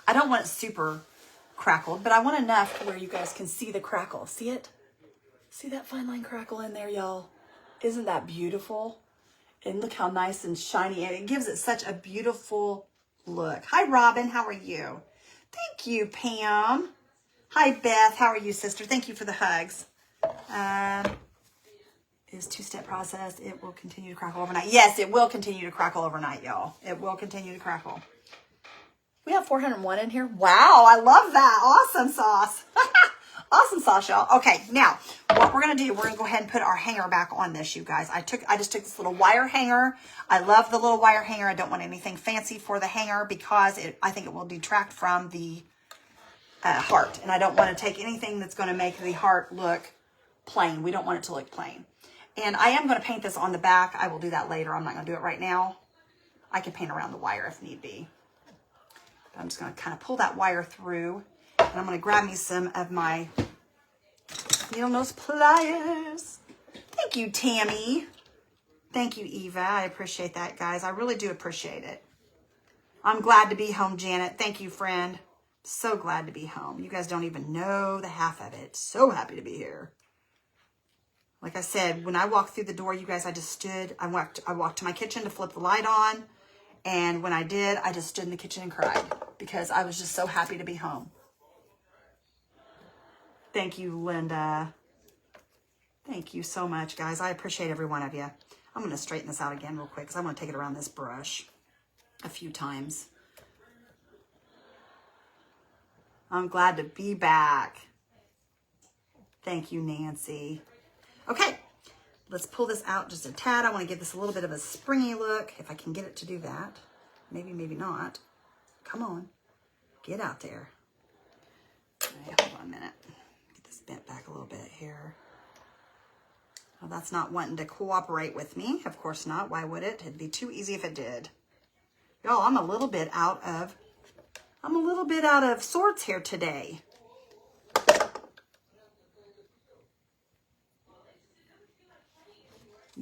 I don't want it super crackled, but I want enough to where you guys can see the crackle. See it? See that fine line crackle in there, y'all? Isn't that beautiful? And look how nice and shiny. And it gives it such a beautiful look. Hi, Robin. How are you? Thank you, Pam. Hi, Beth. How are you, sister? Thank you for the hugs. Is two-step process. It will continue to crackle overnight. Yes, it will continue to crackle overnight, y'all. It will continue to crackle. We have 401 in here. Wow, I love that. Awesome sauce. Awesome sauce, y'all. Okay, now what we're gonna do, we're gonna go ahead and put our hanger back on this, you guys. I just took this little wire hanger. I love the little wire hanger. I don't want anything fancy for the hanger because I think it will detract from the heart, and I don't want to take anything that's going to make the heart look plain. We don't want it to look plain. And I am going to paint this on the back. I will do that later. I'm not going to do it right now. I can paint around the wire if need be. But I'm just going to kind of pull that wire through. And I'm going to grab me some of my needle nose pliers. Thank you, Tammy. Thank you, Eva. I appreciate that, guys. I really do appreciate it. I'm glad to be home, Janet. Thank you, friend. So glad to be home. You guys don't even know the half of it. So happy to be here. Like I said, when I walked through the door, you guys, I just stood. I walked to my kitchen to flip the light on. And when I did, I just stood in the kitchen and cried because I was just so happy to be home. Thank you, Linda. Thank you so much, guys. I appreciate every one of you. I'm going to straighten this out again real quick because I want to take it around this brush a few times. I'm glad to be back. Thank you, Nancy. Okay, let's pull this out just a tad. I want to give this a little bit of a springy look, if I can get it to do that. Maybe, maybe not. Come on, get out there. Right, hold on a minute. Get this bent back a little bit here. Well, that's not wanting to cooperate with me. Of course not. Why would it? It'd be too easy if it did. Y'all, I'm a little bit out of sorts here today.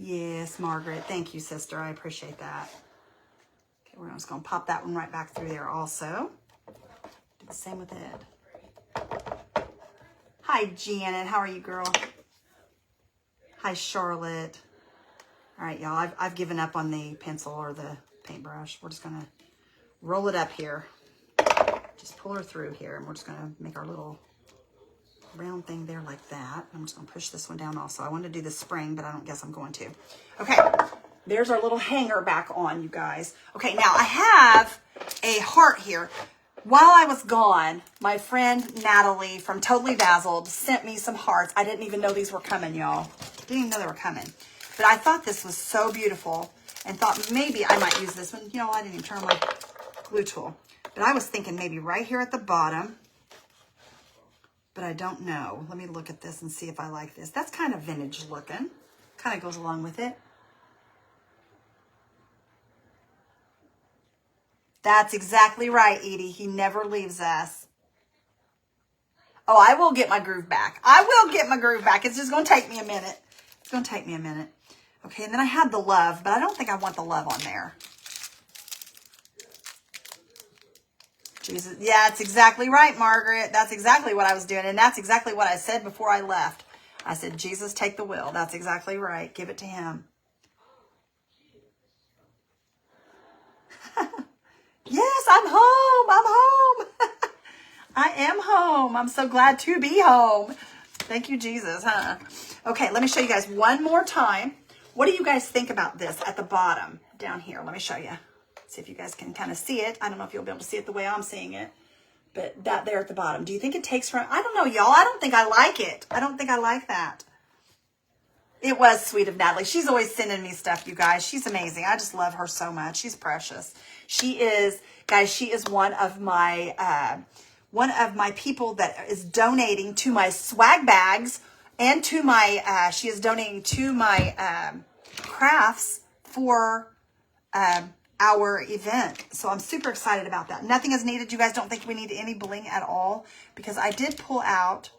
Yes, Margaret. Thank you, sister. I appreciate that. Okay, we're just going to pop that one right back through there also. Do the same with Ed. Hi, Janet. How are you, girl? Hi, Charlotte. All right, y'all. I've given up on the pencil or the paintbrush. We're just going to roll it up here. Just pull her through here, and we're just going to make our little round thing there like that. I'm just going to push this one down also. I wanted to do the spring, but I don't guess I'm going to. Okay, there's our little hanger back on, you guys. Okay, now I have a heart here. While I was gone, my friend Natalie from Totally Dazzled sent me some hearts. I didn't even know these were coming, y'all. Didn't even know they were coming. But I thought this was so beautiful and thought maybe I might use this one. You know, I didn't even turn on my glue tool. But I was thinking maybe right here at the bottom. But I don't know. Let me look at this and see if I like this. That's kind of vintage looking. Kind of goes along with it. That's exactly right, Edie. He never leaves us. Oh, I will get my groove back. I will get my groove back. It's just going to take me a minute. It's going to take me a minute. Okay, and then I had the love, but I don't think I want the love on there. Jesus. Yeah, that's exactly right, Margaret. That's exactly what I was doing. And that's exactly what I said before I left. I said, Jesus, take the wheel. That's exactly right. Give it to him. Yes, I'm home. I'm home. I am home. I'm so glad to be home. Thank you, Jesus, huh? Okay, let me show you guys one more time. What do you guys think about this at the bottom down here? Let me show you. See if you guys can kind of see it. I don't know if you'll be able to see it the way I'm seeing it. But that there at the bottom. Do you think it takes from... I don't know, y'all. I don't think I like it. I don't think I like that. It was sweet of Natalie. She's always sending me stuff, you guys. She's amazing. I just love her so much. She's precious. She is... Guys, she is one of my people that is donating to my swag bags and to my, she is donating to my crafts for our event. So I'm super excited about that. Nothing is needed. You guys don't think we need any bling at all? Because I did pull out,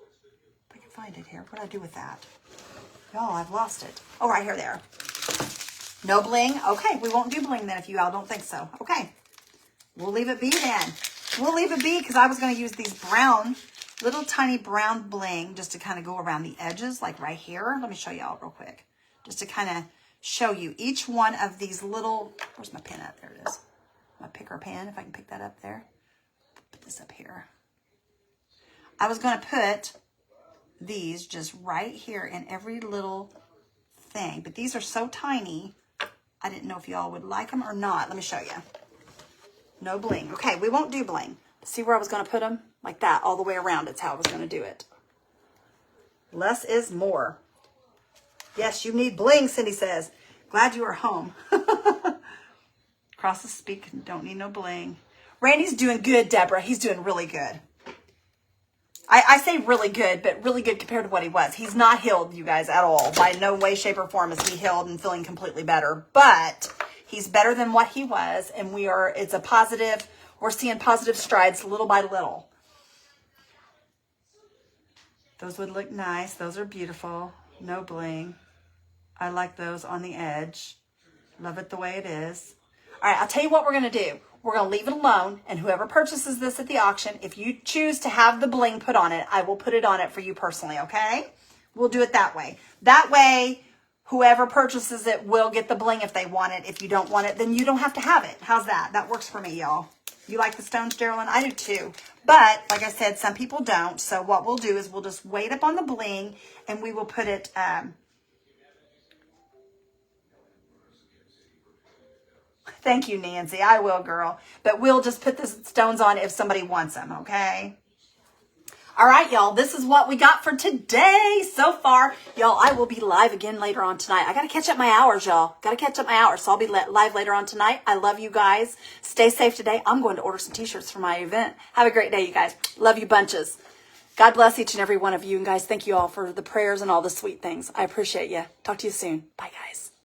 if I can find it here. What did I do with that? Y'all, I've lost it. Oh, right here, there. No bling? Okay, we won't do bling then if you all don't think so. Okay, we'll leave it be then. We'll leave it be because I was going to use these brown, little tiny brown bling just to kind of go around the edges, like right here. Let me show y'all real quick. Just to kind of show you each one of these little, where's my pen at? There it is. My picker pen, if I can pick that up there. Put this up here. I was going to put these just right here in every little thing, but these are so tiny, I didn't know if y'all would like them or not. Let me show you. No bling. Okay, we won't do bling. See where I was going to put them? Like that, all the way around. It's how I was going to do it. Less is more. Yes, you need bling, Cindy says. Glad you are home. Cross the speak, don't need no bling. Randy's doing good, Deborah. He's doing really good. I say really good, but really good compared to what he was. He's not healed, you guys, at all. By no way, shape, or form is he healed and feeling completely better. But he's better than what he was, and it's a positive. We're seeing positive strides little by little. Those would look nice. Those are beautiful. No bling. I like those on the edge. Love it the way it is. All right, I'll tell you what we're going to do. We're going to leave it alone, and whoever purchases this at the auction, if you choose to have the bling put on it, I will put it on it for you personally, okay? We'll do it that way. That way, whoever purchases it will get the bling if they want it. If you don't want it, then you don't have to have it. How's that? That works for me, y'all. You like the stones, Geraldine? I do too. But, like I said, some people don't. So what we'll do is we'll just wait up on the bling, and we will put it... Thank you, Nancy. I will, girl. But we'll just put the stones on if somebody wants them, okay? All right, y'all. This is what we got for today so far. Y'all, I will be live again later on tonight. I got to catch up my hours, y'all. Got to catch up my hours. So I'll be live later on tonight. I love you guys. Stay safe today. I'm going to order some t-shirts for my event. Have a great day, you guys. Love you bunches. God bless each and every one of you. And guys, thank you all for the prayers and all the sweet things. I appreciate you. Talk to you soon. Bye, guys.